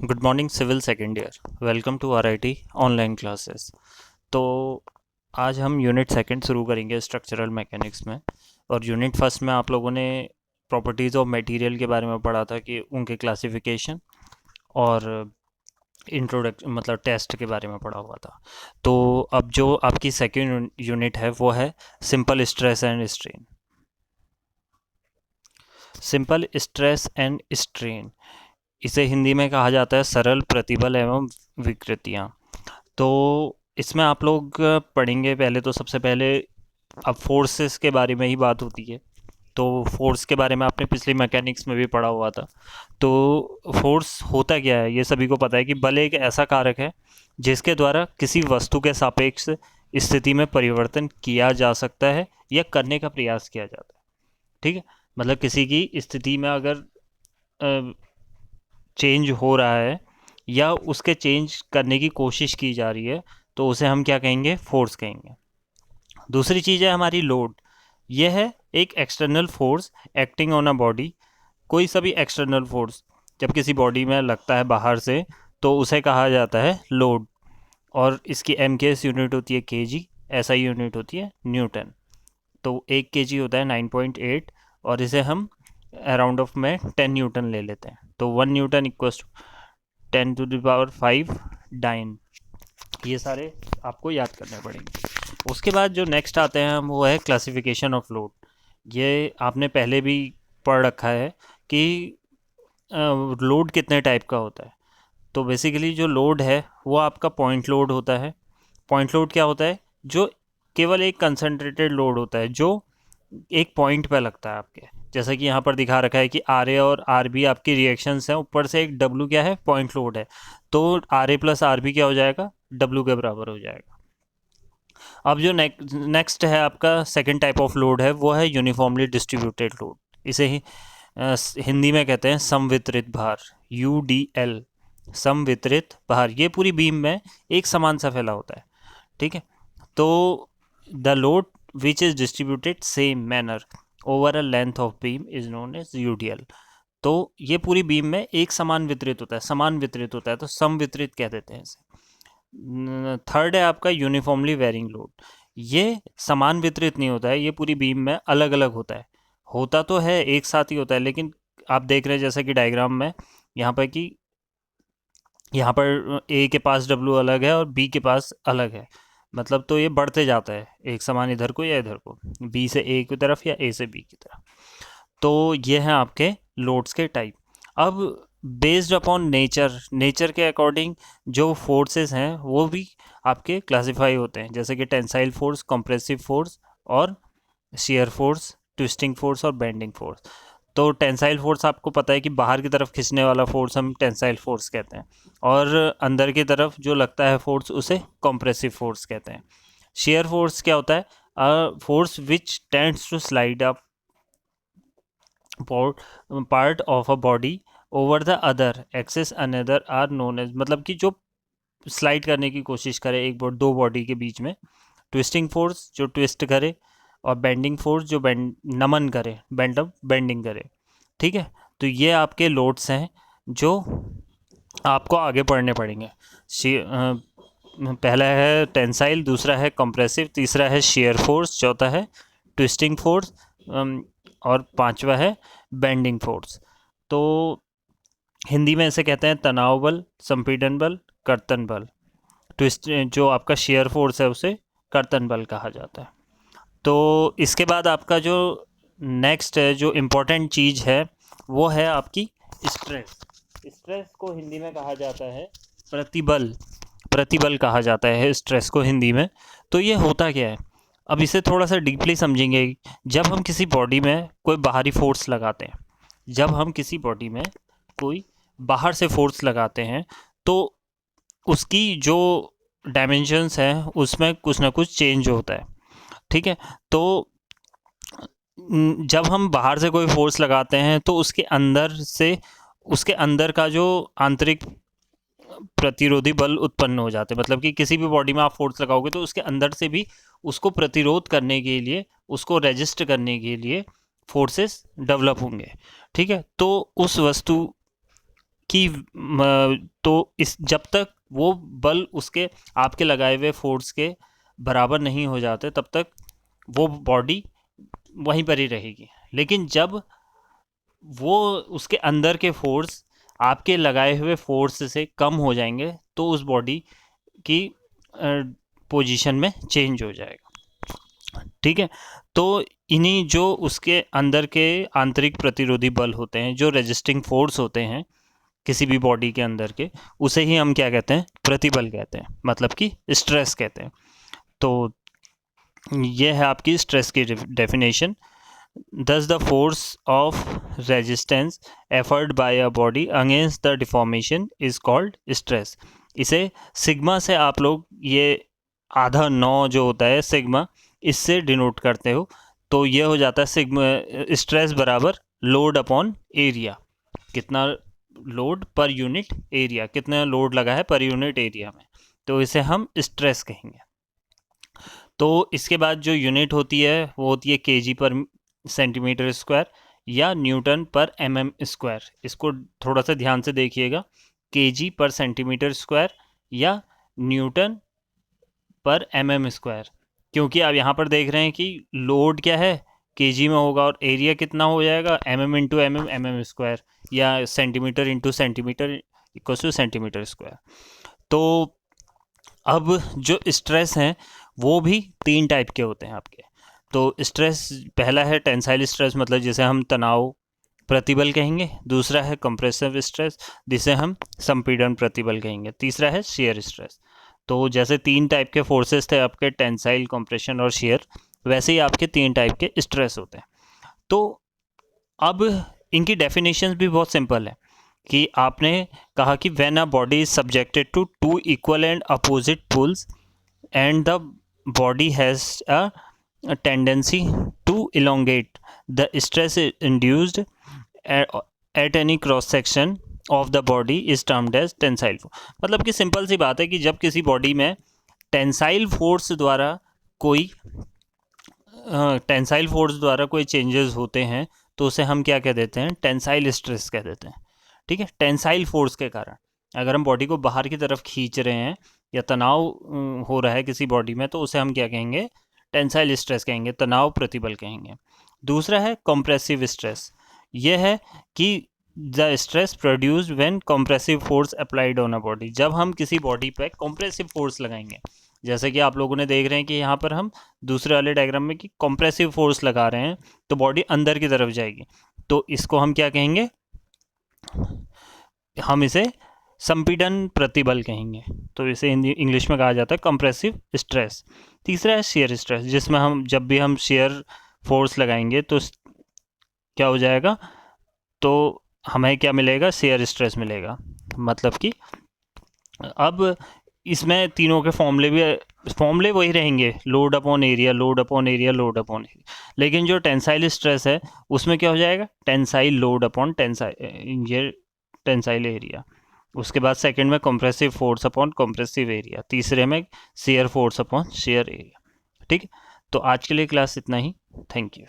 Good morning civil second year. Welcome to RIT online classes. तो आज हम unit second शुरू करेंगे स्ट्रक्चरल मैकेनिक्स में। और यूनिट फर्स्ट में आप लोगों ने प्रॉपर्टीज़ ऑफ मटेरियल के बारे में पढ़ा था कि उनके क्लासिफिकेशन और इंट्रोडक्शन मतलब टेस्ट के बारे में पढ़ा हुआ था। तो अब जो आपकी सेकेंड यूनिट है वो है simple stress and strain. Simple stress and strain इसे हिंदी में कहा जाता है सरल प्रतिबल एवं विकृतियाँ। तो इसमें आप लोग पढ़ेंगे पहले तो सबसे पहले अब फोर्सेस के बारे में ही बात होती है। तो फोर्स के बारे में आपने पिछली मैकेनिक्स में भी पढ़ा हुआ था। तो फोर्स होता क्या है ये सभी को पता है कि बल एक ऐसा कारक है जिसके द्वारा किसी वस्तु के सापेक्ष स्थिति में परिवर्तन किया जा सकता है या करने का प्रयास किया जाता है। ठीक है, मतलब किसी की स्थिति में अगर चेंज हो रहा है या उसके चेंज करने की कोशिश की जा रही है तो उसे हम क्या कहेंगे, फोर्स कहेंगे। दूसरी चीज़ है हमारी लोड। यह है एक external force acting on a body. कोई सा भी एक्सटर्नल फोर्स जब किसी बॉडी में लगता है बाहर से तो उसे कहा जाता है लोड। और इसकी एम के एस यूनिट होती है केजी, एसआई यूनिट होती है न्यूटन। तो 1 kg होता है 9.8 और इसे हम अराउंड ऑफ में 10 न्यूटन ले लेते हैं। तो 1 न्यूटन इक्वल्स टू 10⁵ डाइन। ये सारे आपको याद करने पड़ेंगे। उसके बाद जो नेक्स्ट आते हैं हम वो है क्लासिफिकेशन ऑफ लोड। ये आपने पहले भी पढ़ रखा है कि लोड कितने टाइप का होता है। तो बेसिकली जो लोड है वो आपका पॉइंट लोड होता है। पॉइंट लोड क्या होता है? जो केवल एक कंसनट्रेटेड लोड होता है जो एक पॉइंट पे लगता है आपके। जैसा कि यहाँ पर दिखा रखा है कि आर ए और आर बी आपकी रिएक्शंस हैं, ऊपर से एक डब्ल्यू क्या है, पॉइंट लोड है। तो R A plus R B क्या हो जाएगा, डब्ल्यू के बराबर हो जाएगा। अब जो नेक्स्ट है आपका सेकंड टाइप ऑफ लोड है वो है यूनिफॉर्मली डिस्ट्रीब्यूटेड लोड। इसे ही हिंदी में कहते हैं समवितरित भार, UDL, समवितरित भार। ये पूरी बीम में एक समान सा फैला होता है। ठीक है, तो the load which is distributed same manner over a length of beam is known as UDL। तो ये पूरी बीम में एक समान वितरित होता है, समान वितरित होता है, तो सम वितरित कह देते हैं इसे। थर्ड है आपका यूनिफॉर्मली वेरिंग लोड। ये समान वितरित नहीं होता है, ये पूरी बीम में अलग अलग होता है। होता तो है एक साथ ही होता है, लेकिन आप देख रहे हैं जैसा कि डायग्राम में यहाँ पर कि यहाँ पर ए के पास डब्ल्यू अलग है और बी के पास अलग है। मतलब तो ये बढ़ते जाता है एक समान इधर को या इधर को, बी से ए की तरफ या ए से बी की तरफ। तो ये हैं आपके लोड्स के टाइप। अब बेस्ड अपॉन नेचर, नेचर के अकॉर्डिंग जो फोर्सेस हैं वो भी आपके क्लासिफाई होते हैं, जैसे कि टेंसाइल फोर्स, कंप्रेसिव फोर्स और शियर फोर्स, ट्विस्टिंग फोर्स और बेंडिंग फोर्स। तो टेंसाइल फोर्स आपको पता है कि बाहर की तरफ खींचने वाला फोर्स हम टेंसाइल फोर्स कहते हैं, और अंदर की तरफ जो लगता है फोर्स उसे कंप्रेसिव फोर्स कहते हैं। शियर फोर्स क्या होता है? Force which tends to slide up part of a body over the other axis another are known as, मतलब कि जो स्लाइड करने की कोशिश करे एक दो बॉडी के बीच में। ट्विस्टिंग फोर्स जो ट्विस्ट करे, और बेंडिंग फोर्स जो नमन करे, बेंडिंग करे। ठीक है, तो ये आपके लोड्स हैं जो आपको आगे पढ़ने पड़ेंगे। पहला है टेंसाइल, दूसरा है कंप्रेसिव, तीसरा है शियर फोर्स, चौथा है ट्विस्टिंग फोर्स, और पांचवा है बेंडिंग फोर्स। तो हिंदी में इसे कहते हैं तनाव बल, संपीड़न बल, कर्तन बल। ट्विस्ट जो आपका शियर फोर्स है उसे कर्तन बल कहा जाता है। तो इसके बाद आपका जो नेक्स्ट है जो इम्पोर्टेंट चीज़ है वो है आपकी स्ट्रेस। स्ट्रेस को हिंदी में कहा जाता है प्रतिबल। प्रतिबल कहा जाता है स्ट्रेस को हिंदी में। तो ये होता क्या है, अब इसे थोड़ा सा डीपली समझेंगे। जब हम किसी बॉडी में कोई बाहरी फोर्स लगाते हैं, जब हम किसी बॉडी में कोई बाहर से फोर्स लगाते हैं तो उसकी जो डायमेंशंस हैं उसमें कुछ ना कुछ चेंज होता है। ठीक है, तो जब हम बाहर से कोई फोर्स लगाते हैं तो उसके अंदर से, उसके अंदर का जो आंतरिक प्रतिरोधी बल उत्पन्न हो जाते हैं। मतलब कि किसी भी बॉडी में आप फोर्स लगाओगे तो उसके अंदर से भी उसको प्रतिरोध करने के लिए, उसको रेजिस्ट करने के लिए फोर्सेस डेवलप होंगे। ठीक है, तो उस वस्तु कि तो इस जब तक वो बल उसके आपके लगाए हुए फोर्स के बराबर नहीं हो जाते तब तक वो बॉडी वहीं पर ही रहेगी। लेकिन जब वो उसके अंदर के फोर्स आपके लगाए हुए फोर्स से कम हो जाएंगे तो उस बॉडी की पोजीशन में चेंज हो जाएगा। ठीक है, तो इन्हीं जो उसके अंदर के आंतरिक प्रतिरोधी बल होते हैं, जो रेजिस्टिंग फोर्स होते हैं किसी भी बॉडी के अंदर के, उसे ही हम क्या कहते हैं, प्रतिबल कहते हैं, मतलब कि स्ट्रेस कहते हैं। तो ये है आपकी स्ट्रेस की definition. Thus, the force of resistance offered by a body against the deformation is called stress. इसे सिग्मा से आप लोग ये आधा 9 जो होता है सिग्मा, इससे डिनोट करते हो। तो ये हो जाता है सिग्मा स्ट्रेस बराबर लोड अपॉन एरिया। कितना लोड पर यूनिट एरिया, कितना लोड लगा है पर यूनिट एरिया में, तो इसे हम स्ट्रेस कहेंगे। तो इसके बाद जो यूनिट होती है वो होती है केजी पर सेंटीमीटर स्क्वायर या न्यूटन पर एमएम स्क्वायर। इसको थोड़ा सा ध्यान से देखिएगा, केजी पर सेंटीमीटर स्क्वायर या न्यूटन पर एमएम स्क्वायर, क्योंकि आप यहाँ पर देख रहे हैं कि लोड क्या है केजी में होगा और एरिया कितना हो जाएगा mm into mm, mm square, या centimetre into centimetre equal to centimetre square. तो अब जो स्ट्रेस हैं वो भी 3 टाइप के होते हैं आपके। तो स्ट्रेस पहला है टेंसाइल स्ट्रेस, मतलब जिसे हम तनाव प्रतिबल कहेंगे। दूसरा है कंप्रेसिव स्ट्रेस, जिसे हम संपीड़न प्रतिबल कहेंगे। तीसरा है शेयर स्ट्रेस। तो जैसे 3 टाइप के फोर्सेस थे आपके, टेंसाइल, कंप्रेशन और शेयर, वैसे ही आपके 3 टाइप के स्ट्रेस होते हैं। तो अब इनकी डेफिनेशन भी बहुत सिंपल है कि आपने कहा कि when a body is subjected to 2 equal and opposite pulls and the body has a tendency to elongate, the stress induced at any cross section of the body is termed as tensile force। मतलब कि simple सी बात है कि जब किसी body में tensile force द्वारा कोई चेंजेस होते हैं तो उसे हम क्या कह देते हैं, टेंसाइल स्ट्रेस कह देते हैं। ठीक है, टेंसाइल फोर्स के कारण अगर हम बॉडी को बाहर की तरफ खींच रहे हैं या तनाव हो रहा है किसी बॉडी में, तो उसे हम क्या कहेंगे, टेंसाइल स्ट्रेस कहेंगे, तनाव प्रतिबल कहेंगे। दूसरा है कंप्रेसिव स्ट्रेस। यह है कि the stress produced when compressive force applied on a body. जब हम किसी बॉडी पे कंप्रेसिव फोर्स लगाएंगे, जैसे कि आप लोगों ने देख रहे हैं कि यहाँ पर हम दूसरे वाले डायग्राम में कि कंप्रेसिव फोर्स लगा रहे हैं तो बॉडी अंदर की तरफ जाएगी, तो इसको हम क्या कहेंगे, हम इसे संपीड़न प्रतिबल कहेंगे। तो इसे इंग्लिश में कहा जाता है कंप्रेसिव स्ट्रेस। तीसरा है शेयर स्ट्रेस, जिसमें हम जब भी हम शेयर फोर्स लगाएंगे तो क्या हो जाएगा, तो हमें क्या मिलेगा, शेयर स्ट्रेस मिलेगा। मतलब कि अब इसमें तीनों के फॉर्मूले वही रहेंगे, load upon area, load upon area, load upon area. लेकिन जो टेंसाइल स्ट्रेस है उसमें क्या हो जाएगा, tensile load upon tensile area. उसके बाद सेकंड में compressive force upon compressive area. तीसरे में shear force upon share area. ठीक है, तो आज के लिए क्लास इतना ही। Thank you.